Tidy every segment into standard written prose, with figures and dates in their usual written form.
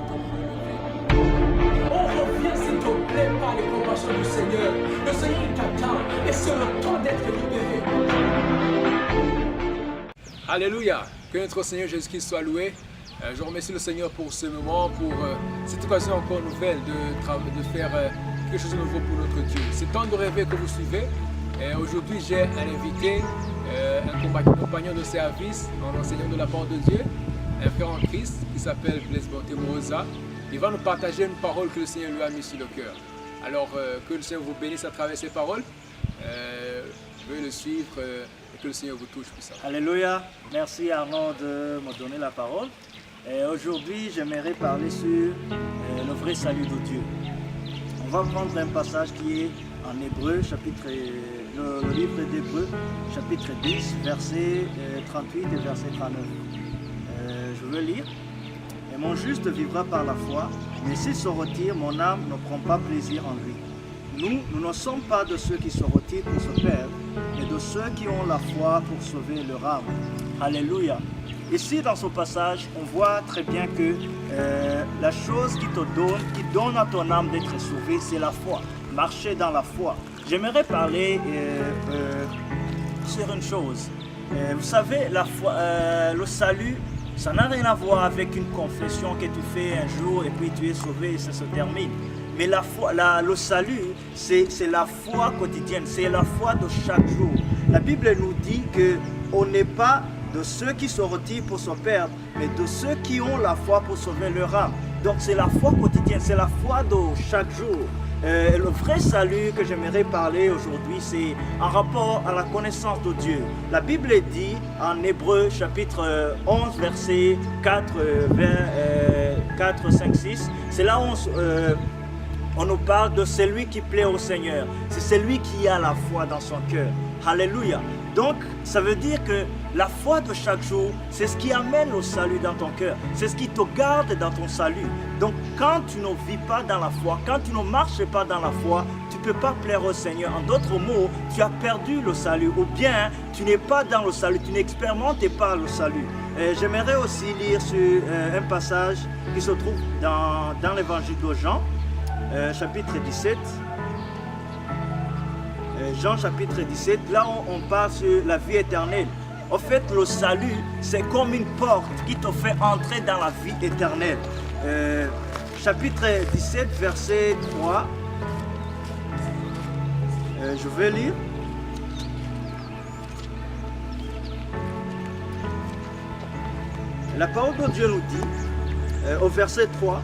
te relever. Oh, reviens s'il te plaît par les compassions du Seigneur. Le Seigneur t'attend et c'est le temps d'être libéré. Alléluia, que notre Seigneur Jésus-Christ soit loué. Je remercie le Seigneur pour ce moment, pour cette occasion encore nouvelle de faire quelque chose de nouveau pour notre Dieu. C'est temps de rêver que vous suivez. Aujourd'hui, j'ai un invité, un compagnon de service, un enseignant de la parole de Dieu, un frère en Christ qui s'appelle Blaise Bonté-Morosa. Il va nous partager une parole que le Seigneur lui a mise sur le cœur. Alors que le Seigneur vous bénisse à travers ces paroles. Veuillez le suivre et que le Seigneur vous touche puissamment. Alléluia. Merci Arnaud de me donner la parole. Aujourd'hui, j'aimerais parler sur le vrai salut de Dieu. On va prendre un passage qui est en Hébreu, le livre d'Hébreu, chapitre 10, verset 38 et verset 39. Je veux lire. « Et mon juste vivra par la foi, mais s'il se retire, mon âme ne prend pas plaisir en lui. Nous ne sommes pas de ceux qui se retirent pour se perdre, mais de ceux qui ont la foi pour sauver leur âme. » Alléluia. Ici, dans ce passage, on voit très bien que la chose qui donne à ton âme d'être sauvée, c'est la foi. Marcher dans la foi. J'aimerais parler sur une chose. Vous savez, la foi, le salut, ça n'a rien à voir avec une confession que tu fais un jour et puis tu es sauvé et ça se termine. Mais la foi, le salut, c'est la foi quotidienne, c'est la foi de chaque jour. La Bible nous dit qu'on n'est pas de ceux qui se retirent pour se perdre, mais de ceux qui ont la foi pour sauver leur âme. Donc c'est la foi quotidienne, c'est la foi de chaque jour. Le vrai salut que j'aimerais parler aujourd'hui, c'est en rapport à la connaissance de Dieu. La Bible dit en Hébreu chapitre 11, verset 4, 5, 6, c'est là où on nous parle de celui qui plaît au Seigneur. C'est celui qui a la foi dans son cœur. Alléluia. Donc, ça veut dire que la foi de chaque jour, c'est ce qui amène au salut dans ton cœur. C'est ce qui te garde dans ton salut. Donc, quand tu ne vis pas dans la foi, quand tu ne marches pas dans la foi, tu ne peux pas plaire au Seigneur. En d'autres mots, tu as perdu le salut. Ou bien, tu n'es pas dans le salut, tu n'expérimentes pas le salut. J'aimerais aussi lire sur un passage qui se trouve dans l'évangile de Jean, chapitre 17. Jean chapitre 17, là où on parle sur la vie éternelle. En fait, le salut, c'est comme une porte qui te fait entrer dans la vie éternelle. Chapitre 17, verset 3. Je vais lire. La parole de Dieu nous dit, au verset 3,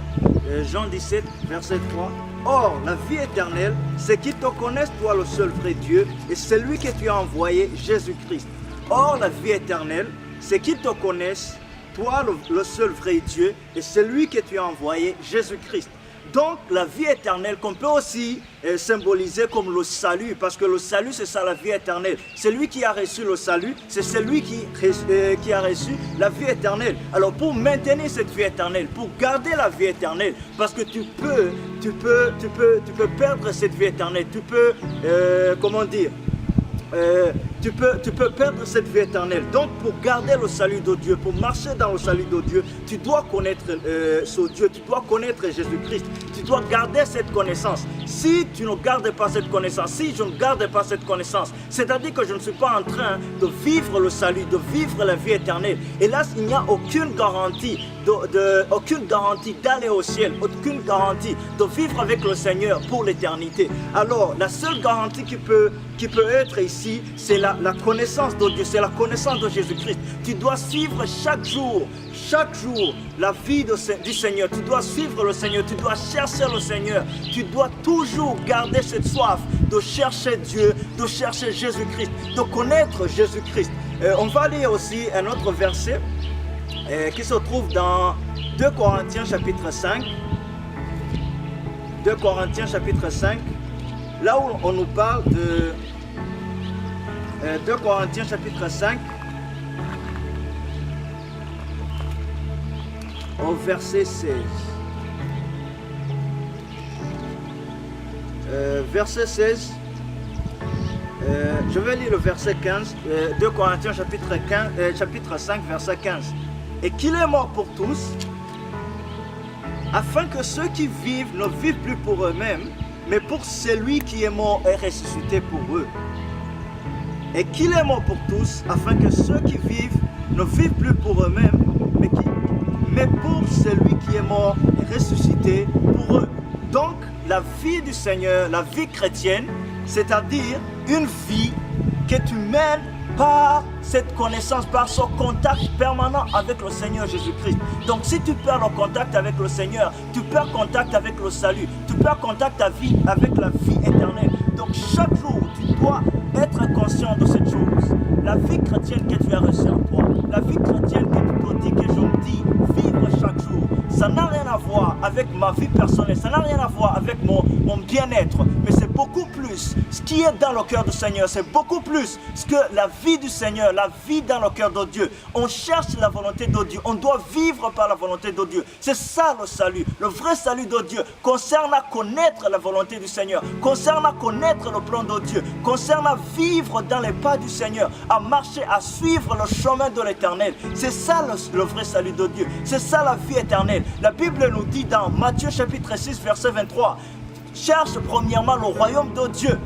Jean 17, verset 3, « Or, la vie éternelle, c'est qu'ils te connaissent, toi, le seul vrai Dieu, et celui que tu as envoyé, Jésus-Christ. Or, la vie éternelle, c'est qu'ils te connaissent, toi, le seul vrai Dieu, et celui que tu as envoyé, Jésus-Christ. » Donc, la vie éternelle, qu'on peut aussi symboliser comme le salut, parce que le salut, c'est ça, la vie éternelle. Celui qui a reçu le salut, c'est celui qui a reçu la vie éternelle. Alors, pour maintenir cette vie éternelle, pour garder la vie éternelle, parce que tu peux perdre cette vie éternelle, tu peux, tu peux perdre cette vie éternelle. Donc, pour garder le salut de Dieu, pour marcher dans le salut de Dieu, tu dois connaître ce Dieu, tu dois connaître Jésus-Christ, tu dois garder cette connaissance. Si tu ne gardes pas cette connaissance, si je ne garde pas cette connaissance, c'est-à-dire que je ne suis pas en train de vivre le salut, de vivre la vie éternelle. Et là, il n'y a aucune garantie d'aller au ciel, aucune garantie de vivre avec le Seigneur pour l'éternité. Alors, la seule garantie qui peut être ici, c'est la connaissance de Dieu, c'est la connaissance de Jésus-Christ. Tu dois suivre chaque jour la vie du Seigneur. Tu dois suivre le Seigneur, tu dois chercher le Seigneur. Tu dois toujours garder cette soif de chercher Dieu, de chercher Jésus-Christ, de connaître Jésus-Christ. On va lire aussi un autre verset qui se trouve dans 2 Corinthiens chapitre 5. 2 Corinthiens chapitre 5, là où on nous parle de 2 Corinthiens chapitre 5, au verset 16. Verset 16, je vais lire le verset 15, 2 Corinthiens chapitre 5, verset 15. Et qu'il est mort pour tous, afin que ceux qui vivent ne vivent plus pour eux-mêmes, mais pour celui qui est mort et ressuscité pour eux. Et qu'il est mort pour tous, afin que ceux qui vivent ne vivent plus pour eux-mêmes, mais pour celui qui est mort et ressuscité pour eux. Donc, la vie du Seigneur, la vie chrétienne, c'est-à-dire une vie que tu mènes par cette connaissance, par ce contact permanent avec le Seigneur Jésus-Christ. Donc si tu perds le contact avec le Seigneur, tu perds contact avec le salut, tu perds contact avec la vie éternelle. Donc chaque jour, tu dois être conscient de cette chose. La vie chrétienne que tu as reçue en toi, la vie chrétienne que tu te dis, que je me dis, vivre chaque jour, ça n'a rien à voir avec ma vie personnelle, ça n'a rien à voir avec mon bien-être, mais c'est beaucoup plus ce qui est dans le cœur du Seigneur, c'est beaucoup plus ce que la vie du Seigneur, la vie dans le cœur de Dieu. On cherche la volonté de Dieu, on doit vivre par la volonté de Dieu. C'est ça le salut, le vrai salut de Dieu concerne à connaître la volonté du Seigneur, concerne à connaître le plan de Dieu, concerne à vivre dans les pas du Seigneur, à marcher, à suivre le chemin de l'éternel. C'est ça le vrai salut de Dieu, c'est ça la vie éternelle. La Bible nous dit dans Matthieu chapitre 6 verset 23, cherche premièrement le royaume de Dieu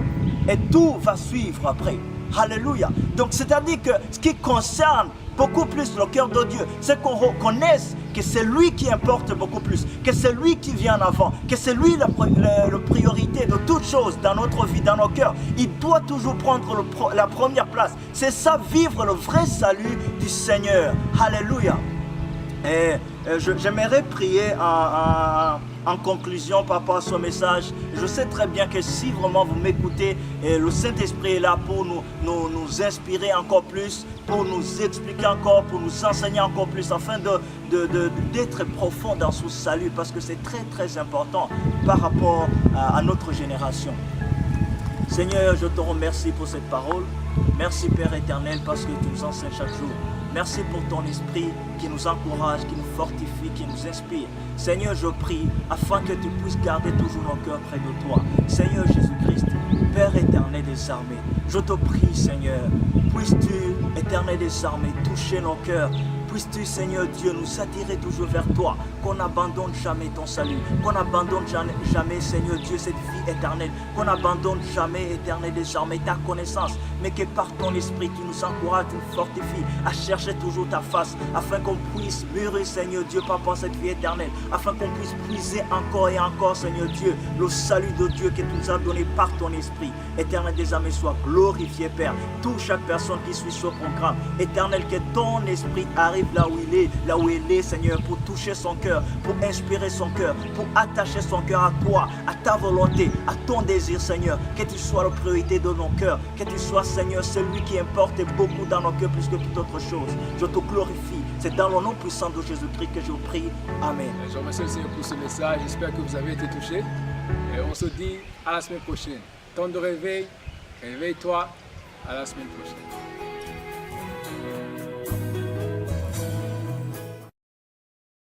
et tout va suivre après. Alléluia. Donc c'est-à-dire que ce qui concerne beaucoup plus le cœur de Dieu, c'est qu'on reconnaisse que c'est lui qui importe beaucoup plus, que c'est lui qui vient en avant, que c'est lui la priorité de toutes choses dans notre vie, dans nos cœurs. Il doit toujours prendre la première place. C'est ça, vivre le vrai salut du Seigneur. Alléluia. Et j'aimerais prier en conclusion par rapport à ce message. Je sais très bien que si vraiment vous m'écoutez, le Saint-Esprit est là pour nous inspirer encore plus, pour nous expliquer encore, pour nous enseigner encore plus, afin d'être profond dans ce salut, parce que c'est très très important par rapport à notre génération. Seigneur, je te remercie pour cette parole. Merci Père éternel, parce que tu nous enseignes chaque jour. Merci pour ton esprit qui nous encourage, qui nous fortifie, qui nous inspire. Seigneur, je prie afin que tu puisses garder toujours nos cœurs près de toi. Seigneur Jésus-Christ, Père éternel des armées, je te prie Seigneur, puisses-tu, éternel des armées, toucher nos cœurs. Puisses-tu, Seigneur Dieu, nous attirer toujours vers toi, qu'on n'abandonne jamais ton salut, qu'on n'abandonne jamais, Seigneur Dieu, cette vie éternelle, qu'on n'abandonne jamais, éternel des armées, ta connaissance, mais que par ton esprit, tu nous encourages, tu nous fortifies à chercher toujours ta face, afin qu'on puisse mûrir, Seigneur Dieu, par rapport à cette vie éternelle, afin qu'on puisse puiser encore et encore, Seigneur Dieu, le salut de Dieu que tu nous as donné par ton esprit. Éternel des armées, sois glorifié, Père. Touche chaque personne qui suit ce programme. Éternel, que ton esprit arrive là où il est, Seigneur, pour toucher son cœur, pour inspirer son cœur, pour attacher son cœur à toi, à ta volonté, à ton désir, Seigneur. Que tu sois la priorité de nos cœurs, que tu sois, Seigneur, celui qui importe beaucoup dans nos cœurs plus que toute autre chose. Je te glorifie. C'est dans le nom puissant de Jésus-Christ que je prie. Amen. Je remercie le Seigneur pour ce message. J'espère que vous avez été touchés. Et on se dit à la semaine prochaine. Temps de réveil, réveille-toi. À la semaine prochaine.